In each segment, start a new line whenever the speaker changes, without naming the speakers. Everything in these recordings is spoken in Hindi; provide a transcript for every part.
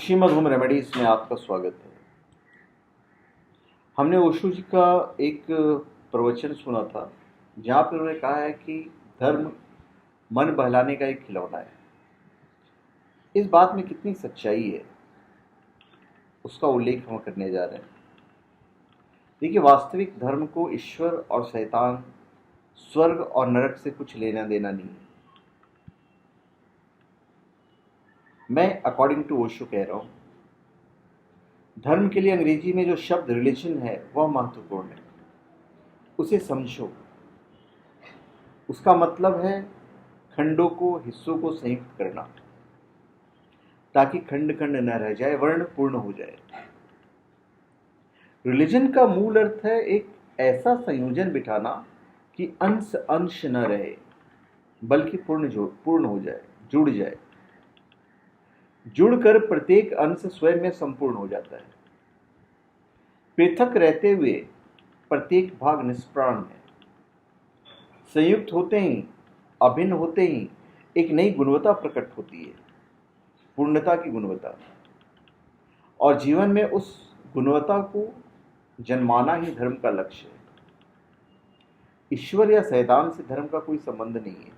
श्रीमद् होम रेमेडीज में आपका स्वागत है। हमने ओशो जी का एक प्रवचन सुना था जहाँ पर उन्होंने कहा है कि धर्म मन बहलाने का एक खिलौना है। इस बात में कितनी सच्चाई है उसका उल्लेख हम करने जा रहे हैं। देखिए, वास्तविक धर्म को ईश्वर और शैतान, स्वर्ग और नरक से कुछ लेना देना नहीं है। मैं अकॉर्डिंग टू ओशो कह रहा हूँ, धर्म के लिए अंग्रेजी में जो शब्द रिलीजन है वह महत्वपूर्ण है। उसे समझो। उसका मतलब है खंडों को, हिस्सों को संयुक्त करना ताकि खंड खंड न रह जाए, वर्ण पूर्ण हो जाए। रिलीजन का मूल अर्थ है एक ऐसा संयोजन बिठाना कि अंश अंश न रहे बल्कि पूर्ण हो जाए, जुड़ जाए। जुड़कर प्रत्येक अंश स्वयं में संपूर्ण हो जाता है। पृथक रहते हुए प्रत्येक भाग निष्प्राण है। संयुक्त होते ही, अभिन्न होते ही एक नई गुणवत्ता प्रकट होती है, पूर्णता की गुणवत्ता। और जीवन में उस गुणवत्ता को जन्माना ही धर्म का लक्ष्य है। ईश्वर या शैतान से धर्म का कोई संबंध नहीं है।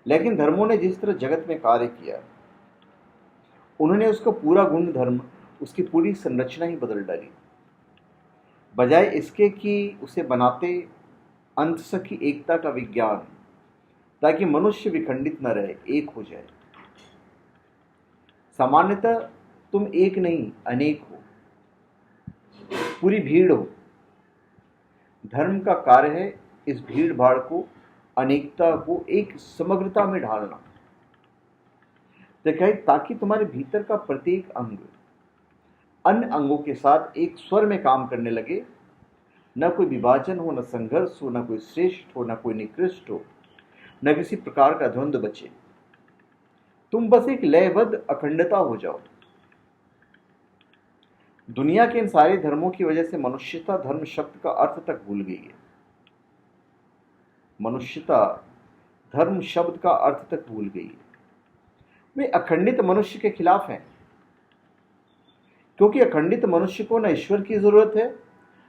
लेकिन धर्मों ने जिस तरह जगत में कार्य किया, उन्होंने उसका पूरा गुण धर्म, उसकी पूरी संरचना ही बदल डाली, बजाय इसके कि उसे बनाते अंतस की एकता का विज्ञान, ताकि मनुष्य विखंडित न रहे, एक हो जाए। सामान्यतः तुम एक नहीं, अनेक हो, पूरी भीड़ हो। धर्म का कार्य है इस भीड़ भाड़ को, अनेकता को एक समग्रता में ढालना, ताकि तुम्हारे भीतर का प्रत्येक अंग अन्य अंगों के साथ एक स्वर में काम करने लगे। न कोई विभाजन हो, न संघर्ष हो, न कोई श्रेष्ठ हो, न कोई निकृष्ट हो, न किसी प्रकार का द्वंद्व बचे। तुम बस एक लयबद्ध अखंडता हो जाओ। दुनिया के इन सारे धर्मों की वजह से मनुष्यता धर्म शब्द का अर्थ तक भूल गई है। मनुष्यता धर्म शब्द का अर्थ तक भूल गई है। वे अखंडित मनुष्य के खिलाफ हैं, क्योंकि अखंडित मनुष्य को न ईश्वर की जरूरत है,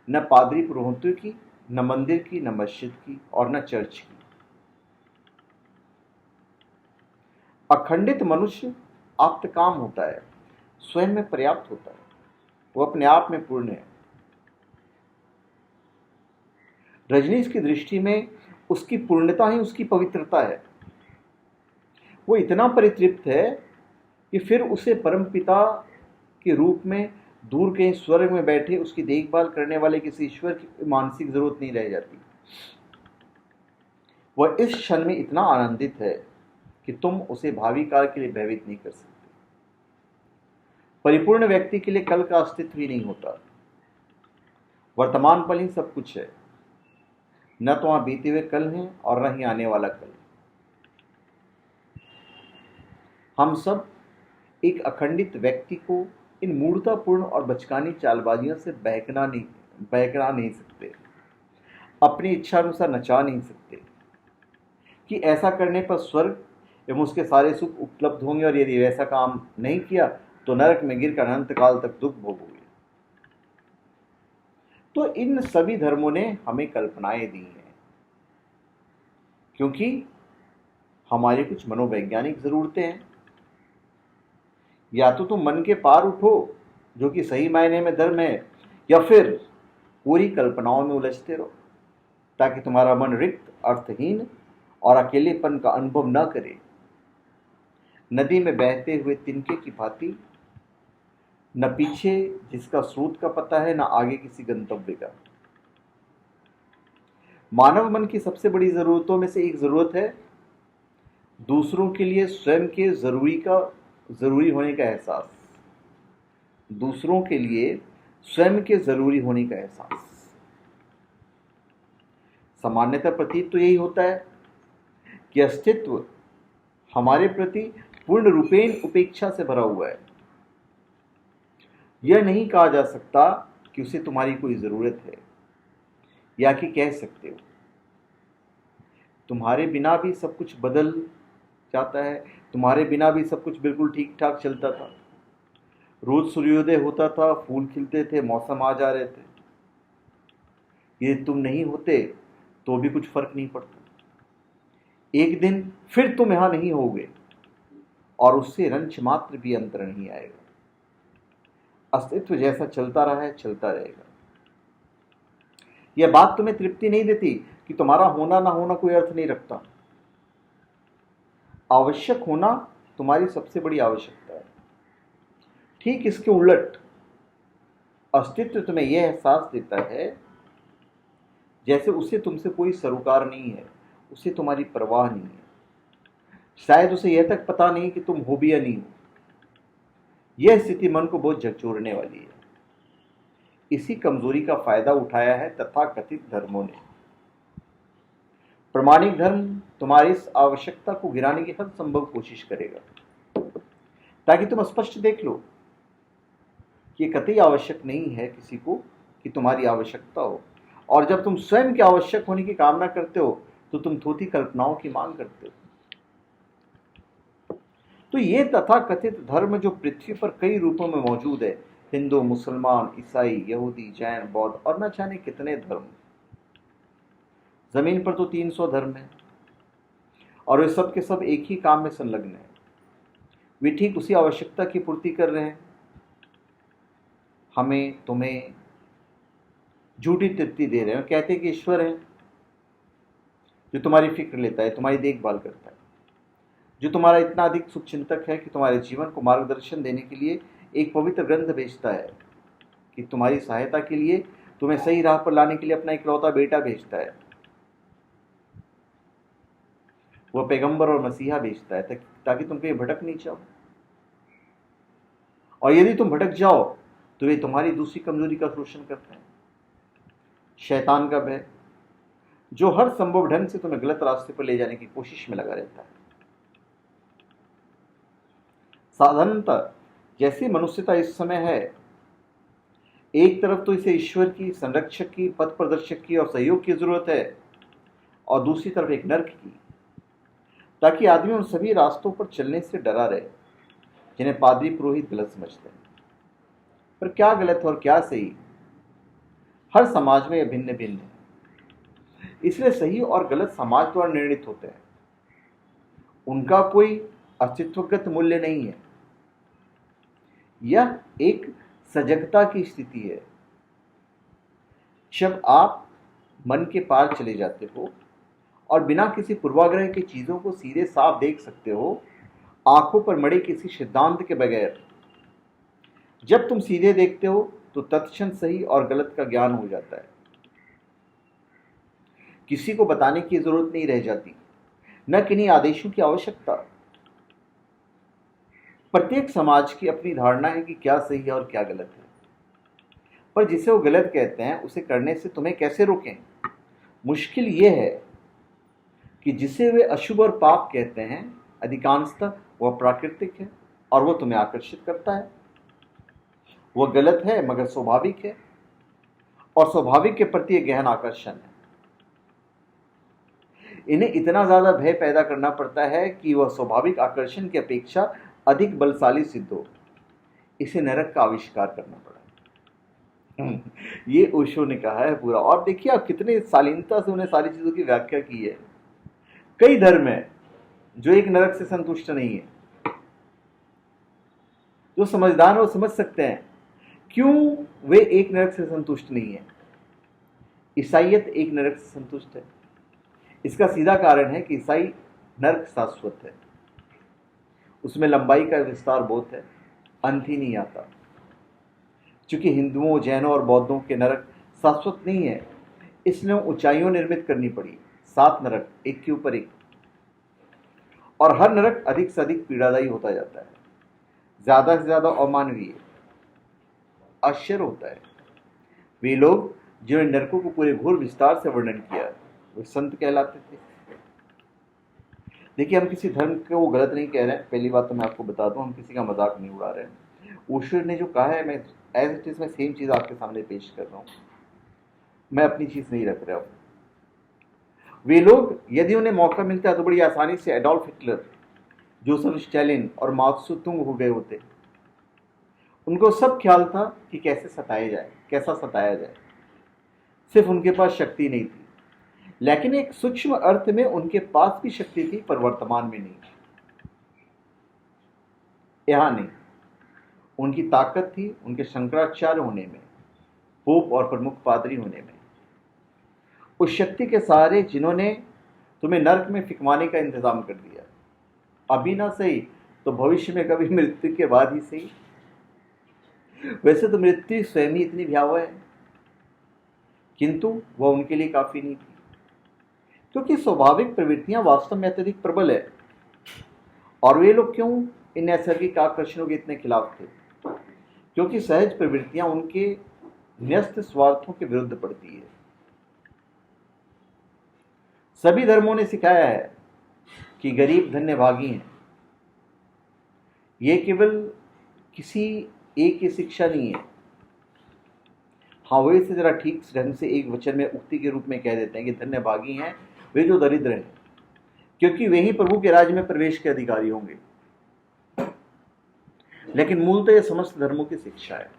न पादरी पुरोहितों की, न मंदिर की, न मस्जिद की, और न चर्च की। अखंडित मनुष्य आप्तकाम होता है, स्वयं में पर्याप्त होता है, वो अपने आप में पूर्ण है। रजनीश की दृष्टि में उसकी पूर्णता ही उसकी पवित्रता है। वो इतना परितृप्त है कि फिर उसे परमपिता के रूप में दूर कहीं स्वर्ग में बैठे उसकी देखभाल करने वाले किसी ईश्वर की मानसिक जरूरत नहीं रह जाती। वह इस क्षण में इतना आनंदित है कि तुम उसे भावी काल के लिए भयभीत नहीं कर सकते। परिपूर्ण व्यक्ति के लिए कल का अस्तित्व ही नहीं होता। वर्तमान पल ही सब कुछ है। न तो वहां बीते हुए कल हैं और न ही आने वाला कल। हम सब एक अखंडित व्यक्ति को इन मूर्खतापूर्ण और बचकानी चालबाजियों से बहका नहीं सकते, अपनी इच्छा अनुसार नचा नहीं सकते कि ऐसा करने पर स्वर्ग एवं उसके सारे सुख उपलब्ध होंगे, और यदि वैसा काम नहीं किया तो नरक में गिरकर अनंत काल तक दुख भोगोगे। तो इन सभी धर्मों ने हमें कल्पनाएं दी हैं, क्योंकि हमारी कुछ मनोवैज्ञानिक जरूरतें हैं। या तो तुम मन के पार उठो, जो कि सही मायने में धर्म है, या फिर पूरी कल्पनाओं में उलझते रहो, ताकि तुम्हारा मन रिक्त, अर्थहीन और अकेलेपन का अनुभव न करे। नदी में बहते हुए तिनके की भांति, न पीछे जिसका स्रोत का पता है, न आगे किसी गंतव्य का। मानव मन की सबसे बड़ी जरूरतों में से एक जरूरत है दूसरों के लिए स्वयं के जरूरी होने का एहसास। दूसरों के लिए स्वयं के जरूरी होने का एहसास। सामान्यतः प्रतीत तो यही होता है कि अस्तित्व हमारे प्रति पूर्ण रूपेण उपेक्षा से भरा हुआ है। यह नहीं कहा जा सकता कि उसे तुम्हारी कोई जरूरत है, या कि कह सकते हो तुम्हारे बिना भी सब कुछ बदल जाता है। तुम्हारे बिना भी सब कुछ बिल्कुल ठीक ठाक चलता था। रोज सूर्योदय होता था, फूल खिलते थे, मौसम आ जा रहे थे। ये तुम नहीं होते तो भी कुछ फर्क नहीं पड़ता। एक दिन फिर तुम यहां नहीं होगे और उससे रंच मात्र भी अंतर नहीं आएगा। अस्तित्व जैसा चलता रहा है, चलता रहेगा। यह बात तुम्हें तृप्ति नहीं देती कि तुम्हारा होना ना होना कोई अर्थ नहीं रखता। आवश्यक होना तुम्हारी सबसे बड़ी आवश्यकता है। ठीक इसके उलट अस्तित्व तुम्हें यह एहसास देता है जैसे उसे तुमसे कोई सरोकार नहीं है, उसे तुम्हारी परवाह नहीं है। शायद उसे यह तक पता नहीं कि तुम हो भी या नहीं हो। यह स्थिति मन को बहुत झकझोरने वाली है। इसी कमजोरी का फायदा उठाया है तथाकथित धर्मों ने। प्रामाणिक धर्म तुम्हारी इस आवश्यकता को गिराने की हर संभव कोशिश करेगा ताकि तुम स्पष्ट देख लो कि कतई आवश्यक नहीं है किसी को कि तुम्हारी आवश्यकता हो। और जब तुम स्वयं के आवश्यक होने की कामना करते हो तो तुम थोथी कल्पनाओं की मांग करते हो। तो ये तथाकथित धर्म जो पृथ्वी पर कई रूपों में मौजूद है, हिंदू, मुसलमान, ईसाई, यहूदी, जैन, बौद्ध और न जाने कितने धर्म। जमीन पर तो 300 धर्म है और वे सब के सब एक ही काम में संलग्न है। वे ठीक उसी आवश्यकता की पूर्ति कर रहे हैं। हमें, तुम्हें झूठी तृप्ति दे रहे हैं। कहते हैं कि ईश्वर है जो तुम्हारी फिक्र लेता है, तुम्हारी देखभाल करता है, जो तुम्हारा इतना अधिक शुभचिंतक है कि तुम्हारे जीवन को मार्गदर्शन देने के लिए एक पवित्र ग्रंथ भेजता है, कि तुम्हारी सहायता के लिए, तुम्हें सही राह पर लाने के लिए अपना इकलौता बेटा भेजता है। वह पैगंबर और मसीहा भेजता है ताकि तुम कहीं भटक नहीं जाओ। और यदि तुम भटक जाओ तो वे तुम्हारी दूसरी कमजोरी का शोषण करते हैं, शैतान का भय, जो हर संभव ढंग से तुम्हें गलत रास्ते पर ले जाने की कोशिश में लगा रहता है। साधारणतः जैसी मनुष्यता इस समय है, एक तरफ तो इसे ईश्वर की, संरक्षक की, पथ प्रदर्शक की और सहयोग की जरूरत है, और दूसरी तरफ एक नर्क की, ताकि आदमी उन सभी रास्तों पर चलने से डरा रहे जिन्हें पादरी पुरोहित गलत समझते हैं। पर क्या गलत और क्या सही, हर समाज में यह भिन्न भिन्न है। इसलिए सही और गलत समाज द्वारा निर्णित होते हैं। उनका कोई अस्तित्वगत मूल्य नहीं है। यह एक सजगता की स्थिति है। जब आप मन के पार चले जाते हो और बिना किसी पूर्वाग्रह की चीजों को सीधे साफ देख सकते हो, आंखों पर मड़े किसी सिद्धांत के बगैर, जब तुम सीधे देखते हो तो तत्क्षण सही और गलत का ज्ञान हो जाता है। किसी को बताने की जरूरत नहीं रह जाती, न किन्हीं आदेशों की आवश्यकता। प्रत्येक समाज की अपनी धारणा है कि क्या सही है और क्या गलत है, पर जिसे वो गलत कहते हैं उसे करने से तुम्हें कैसे रोकें। मुश्किल यह है कि जिसे वे अशुभ और पाप कहते हैं, अधिकांशतः वह प्राकृतिक है और वह तुम्हें आकर्षित करता है। वह गलत है मगर स्वाभाविक है, और स्वाभाविक के प्रति एक गहन आकर्षण है। इन्हें इतना ज्यादा भय पैदा करना पड़ता है कि वह स्वाभाविक आकर्षण की अपेक्षा अधिक बलशाली सिद्ध हो। इसे नरक का आविष्कार करना पड़ा। ये ओशो ने कहा है पूरा। और देखिए आप कितने शालीनता से उन्हें सारी चीजों की व्याख्या की है। कई धर्म है जो एक नरक से संतुष्ट नहीं है। जो समझदार है वो समझ सकते हैं क्यों वे एक नरक से संतुष्ट नहीं है। ईसाईयत एक नरक से संतुष्ट है। इसका सीधा कारण है कि ईसाई नरक शाश्वत है, उसमें लंबाई का विस्तार बहुत है, अंत ही नहीं आता। चूंकि हिंदुओं, जैनों और बौद्धों के नरक शाश्वत नहीं है, इसलिए ऊंचाइयों निर्मित करनी पड़ी, 7 नरक एक के ऊपर एक, और हर नरक अधिक से अधिक पीड़ादायी होता जाता है, ज्यादा से ज्यादा अमानवीय। आश्चर्य होता है वे लोग जिन्होंने नरकों को पूरे घोर विस्तार से वर्णन किया वे संत कहलाते थे। देखिए हम किसी धर्म को गलत नहीं कह रहे हैं, पहली बात तो मैं आपको बता दूं, हम किसी का मजाक नहीं उड़ा रहे हैं। ईश्वर ने जो कहा है मैं एज इट इज मैं सेम चीज आपके सामने पेश कर रहा हूं, मैं अपनी चीज नहीं रख रहा हूं। वे लोग यदि उन्हें मौका मिलता है तो बड़ी आसानी से एडोल्फ हिटलर जोसेफ स्टालिन और माओ त्से तुंग हो गए होते। उनको सब ख्याल था कि कैसे सताया जाए, कैसा सताया जाए। सिर्फ उनके पास शक्ति नहीं थी, लेकिन एक सूक्ष्म अर्थ में उनके पास भी शक्ति थी, पर वर्तमान में नहीं। यहां नहीं। उनकी ताकत थी उनके शंकराचार्य होने में, पोप और प्रमुख पादरी होने में। उस शक्ति के सहारे जिन्होंने तुम्हें नरक में फिकवाने का इंतजाम कर दिया। अभी ना सही तो भविष्य में कभी मृत्यु के बाद ही सही। वैसे तो मृत्यु स्वयं ही इतनी भयावह है, किंतु वह उनके लिए काफी नहीं थी, क्योंकि स्वाभाविक प्रवृत्तियां वास्तव में अत्यधिक प्रबल है। और वे लोग क्यों इन नैसर्गिक आकर्षणों के इतने खिलाफ थे? क्योंकि सहज प्रवृत्तियां उनके न्यस्त स्वार्थों के विरुद्ध पड़ती है। सभी धर्मों ने सिखाया है कि गरीब धन्य भागी हैं। यह केवल किसी एक की शिक्षा नहीं है। हाँ, वे इसे जरा ठीक ढंग से एक वचन में उक्ति के रूप में कह देते हैं कि धन्य भागी हैं वे जो दरिद्र हैं, क्योंकि वे ही प्रभु के राज्य में प्रवेश के अधिकारी होंगे। लेकिन मूलतः यह समस्त धर्मों की शिक्षा है।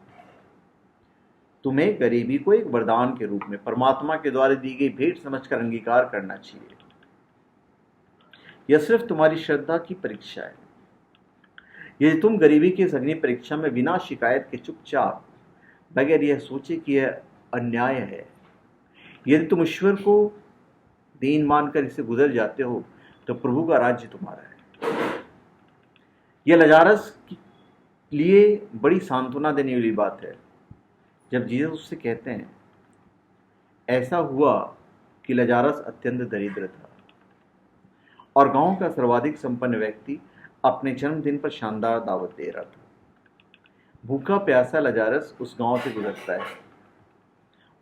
तुम्हें गरीबी को एक वरदान के रूप में परमात्मा के द्वारा दी गई भेंट समझकर अंगीकार करना चाहिए। यह सिर्फ तुम्हारी श्रद्धा की परीक्षा है। यदि तुम गरीबी की इस अग्नि परीक्षा में बिना शिकायत के चुपचाप, बगैर यह सोचे कि यह अन्याय है, यदि तुम ईश्वर को दीन मानकर इसे गुजर जाते हो, तो प्रभु का राज्य तुम्हारा है। यह लजारस के लिए बड़ी सांत्वना देने वाली बात है जब जीसस उससे कहते हैं, ऐसा हुआ कि लजारस अत्यंत दरिद्र था और गांव का सर्वाधिक संपन्न व्यक्ति अपने जन्मदिन पर शानदार दावत दे रहा था। भूखा प्यासा लजारस उस गांव से गुजरता है।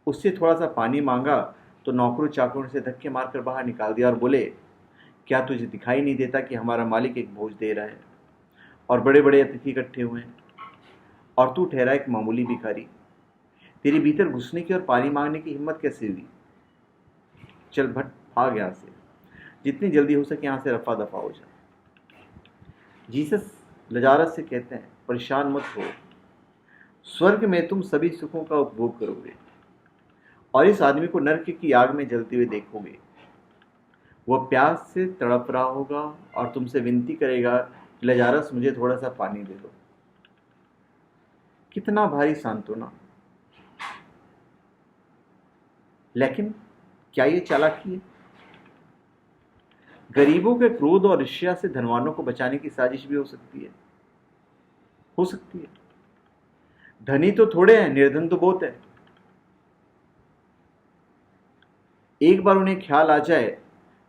उससे थोड़ा सा पानी मांगा तो नौकरों चाकरों से धक्के मारकर बाहर निकाल दिया और बोले, क्या तुझे दिखाई नहीं देता कि हमारा मालिक एक भोज दे रहा है और बड़े बड़े अतिथि इकट्ठे हुए हैं, और तू ठहरा एक मामूली भिखारी? तेरे भीतर घुसने की और पानी मांगने की हिम्मत कैसे हुई? चल भट, भाग यहां से, जितनी जल्दी हो सके यहां से रफा दफा हो जा। जीसस लजारस से कहते हैं, परेशान मत हो, स्वर्ग में तुम सभी सुखों का उपभोग करोगे और इस आदमी को नरक की आग में जलते हुए देखोगे। वह प्यास से तड़प रहा होगा और तुमसे विनती करेगा, लजारस मुझे थोड़ा सा पानी दे दो। कितना भारी सांत्वना! लेकिन क्या ये चालाकी है? गरीबों के क्रोध और ईर्ष्या से धनवानों को बचाने की साजिश भी हो सकती है। हो सकती है। धनी तो थोड़े हैं, निर्धन तो बहुत है। एक बार उन्हें ख्याल आ जाए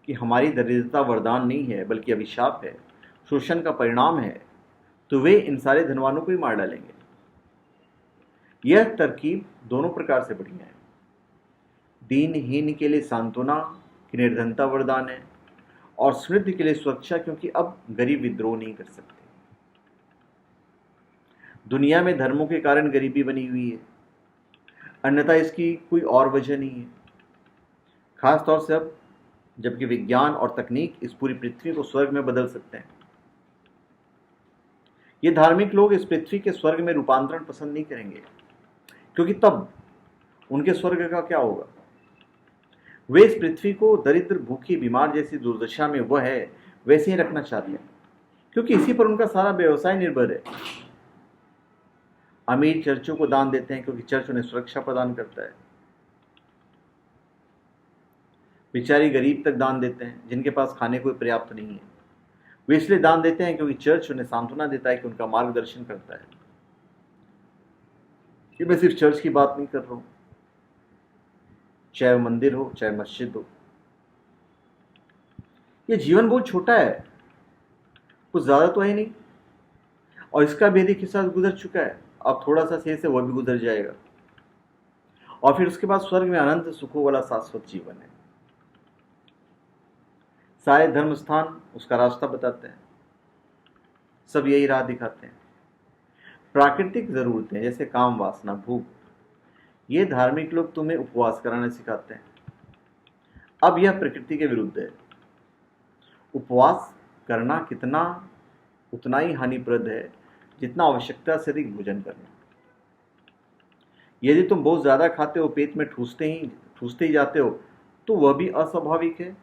कि हमारी दरिद्रता वरदान नहीं है बल्कि अभिशाप है, शोषण का परिणाम है, तो वे इन सारे धनवानों को ही मार डालेंगे। यह तरकीब दोनों प्रकार से बढ़िया है। दीनहीन के लिए सांत्वना कि निर्धनता वरदान है, और समृद्ध के लिए सुरक्षा, क्योंकि अब गरीब विद्रोह नहीं कर सकते। दुनिया में धर्मों के कारण गरीबी बनी हुई है, अन्यथा इसकी कोई और वजह नहीं है। खास तौर से अब जबकि विज्ञान और तकनीक इस पूरी पृथ्वी को स्वर्ग में बदल सकते हैं। ये धार्मिक लोग इस पृथ्वी के स्वर्ग में रूपांतरण पसंद नहीं करेंगे, क्योंकि तब उनके स्वर्ग का क्या होगा? वे इस पृथ्वी को दरिद्र, भूखी, बीमार जैसी दुर्दशा में वह है वैसे ही रखना चाहते हैं, क्योंकि इसी पर उनका सारा व्यवसाय निर्भर है। अमीर चर्चों को दान देते हैं क्योंकि चर्च उन्हें सुरक्षा प्रदान करता है। बेचारी गरीब तक दान देते हैं जिनके पास खाने को पर्याप्त नहीं है। वे इसलिए दान देते हैं क्योंकि चर्च उन्हें सांत्वना देता है कि उनका मार्गदर्शन करता है। कि मैं सिर्फ चर्च की बात नहीं कर रहा हूं, चाहे मंदिर हो चाहे मस्जिद हो। ये जीवन बहुत छोटा है, कुछ ज्यादा तो है नहीं, और इसका भी यदि हिस्सा गुजर चुका है, अब थोड़ा सा शेष है वह भी गुजर जाएगा, और फिर उसके बाद स्वर्ग में अनंत सुखों वाला शाश्वत जीवन है। सारे धर्म स्थान उसका रास्ता बताते हैं, सब यही राह दिखाते हैं। प्राकृतिक जरूरतें जैसे काम, वासना, भूख, ये धार्मिक लोग तुम्हें उपवास कराना सिखाते हैं। अब यह प्रकृति के विरुद्ध है। उपवास करना कितना उतना ही हानिप्रद है जितना आवश्यकता से अधिक भोजन करना। यदि तुम बहुत ज्यादा खाते हो, पेट में ठूसते ही जाते हो, तो वह भी अस्वाभाविक है।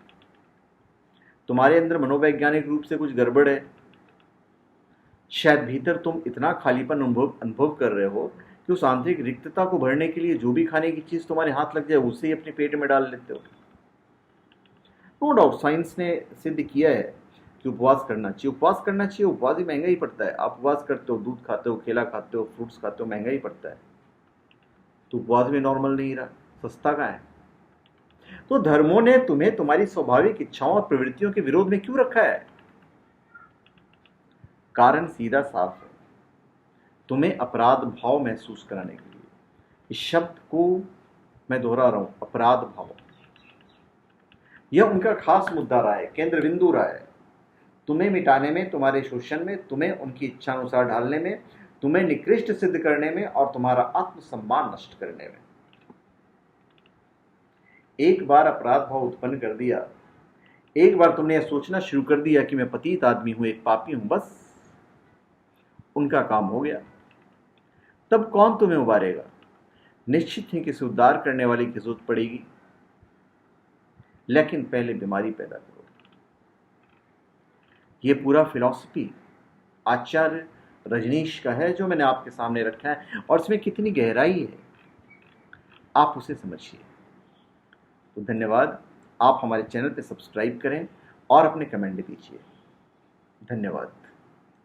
तुम्हारे अंदर मनोवैज्ञानिक रूप से कुछ गड़बड़ है। शायद भीतर तुम इतना खालीपन अनुभव कर रहे हो कि उस आंतरिक रिक्तता को भरने के लिए जो भी खाने की चीज तुम्हारे हाथ लग जाए उसे ही अपने पेट में डाल लेते हो। नो डाउट साइंस ने सिद्ध किया है कि उपवास करना चाहिए। उपवास करना चाहिए, उपवास ही महंगा ही पड़ता है। आप उपवास करते हो, दूध खाते हो, केला खाते हो, फ्रूट्स खाते हो, महंगा ही पड़ता है। तो उपवास भी नॉर्मल नहीं रहा, सस्ता का है। तो धर्मों ने तुम्हें तुम्हारी स्वाभाविक इच्छाओं और प्रवृत्तियों के विरोध में क्यों रखा है? कारण सीधा साफ है, तुम्हें अपराध भाव महसूस कराने के लिए। इस शब्द को मैं दोहरा रहा हूं, अपराध भाव। यह उनका खास मुद्दा रहा है, केंद्र बिंदु रहा है। तुम्हें मिटाने में, तुम्हारे शोषण में, तुम्हें उनकी इच्छा अनुसार ढालने में, तुम्हें निकृष्ट सिद्ध करने में और तुम्हारा आत्मसम्मान नष्ट करने में। एक बार अपराध भाव उत्पन्न कर दिया, एक बार तुमने यह सोचना शुरू कर दिया कि मैं पतित आदमी हूं, एक पापी हूं, बस उनका काम हो गया। तब कौन तुम्हें उबारेगा? निश्चित ही किसी उद्धार करने वाले की जरूरत पड़ेगी, लेकिन पहले बीमारी पैदा करो। यह पूरा फिलॉसफी आचार्य रजनीश का है जो मैंने आपके सामने रखा है, और इसमें कितनी गहराई है आप उसे समझिए। तो धन्यवाद। आप हमारे चैनल पे सब्सक्राइब करें और अपने कमेंट दीजिए। धन्यवाद।